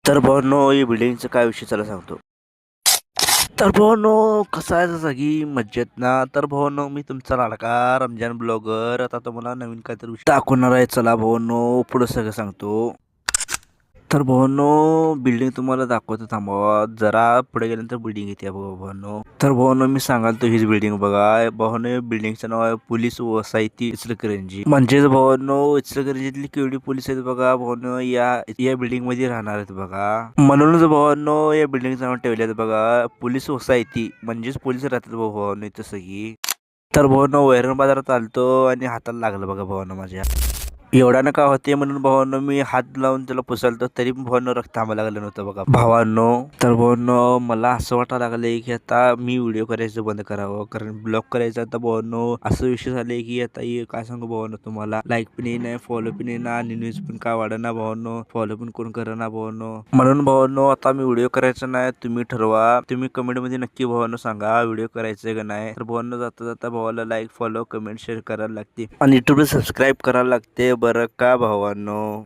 तर भावांनो, या बिल्डिंगचा काय विषय चला सांगतो. तर भावांनो, कसं आहे जागी मज्जेत ना. तर भावांनो, मी तुमचा लाडका रमजान ब्लॉगर आता तुम्हाला नवीन काहीतरी दाखवणार आहे. चला भावांनो, पुढे सगळं सांगतो. तर भावांनो, बिल्डिंग तुम्हाला दाखवतो थांबवा. जरा पुढे गेल्यानंतर बिल्डिंग येते बघा भावांनो. तर भावांनो, मी सांगाल तो हीच बिल्डिंग बघा. भावांनो, बिल्डिंगचं नाव आहे पोलीस वसाहती इचलकरंजी. म्हणजेच भावांनो, इचलकरंजीतली केवढी पोलीस आहेत बघा भावांनो, या बिल्डिंग मध्ये राहणार आहेत बघा. म्हणूनच भावांनो, या बिल्डिंगचं नाव ठेवले बघा पोलीस सोसायटी. म्हणजेच पोलीस राहतात भावांनो इथं सगळी. तर भावांनो, वैरण बाजारात आलतो आणि हाताला लागलं बघा भावांनो माझ्या. एवढ्यानं का होते म्हणून भावांनो मी हात लावून त्याला पुसलतो, तरी पण भावांनो रक्त थांबायला लागलं नव्हतं बघा भावांनो. तर भावांनो, मला असं वाटायला लागलंय की आता मी व्हिडिओ करायचं बंद करावं, कारण ब्लॉग करायचं आता भावांनो. असं विषय झाले की आता हे काय सांगू भावांनो तुम्हाला, लाईक पण नाही, फॉलो पण येईना आणि न्यूज पण काय वाढना भावांनो, फॉलो पण कोण करना भावांनो. म्हणून भावांनो, आता मी व्हिडिओ करायचा नाही. तुम्ही ठरवा, तुम्ही कमेंट मध्ये नक्की भावांनो सांगा व्हिडिओ करायचं का नाही. तर भावांनो, जाता जाता भावाला लाईक, फॉलो, कमेंट, शेअर करायला लागते आणि युट्यूबला सबस्क्राईब करायला लागते बरं का भावांनो.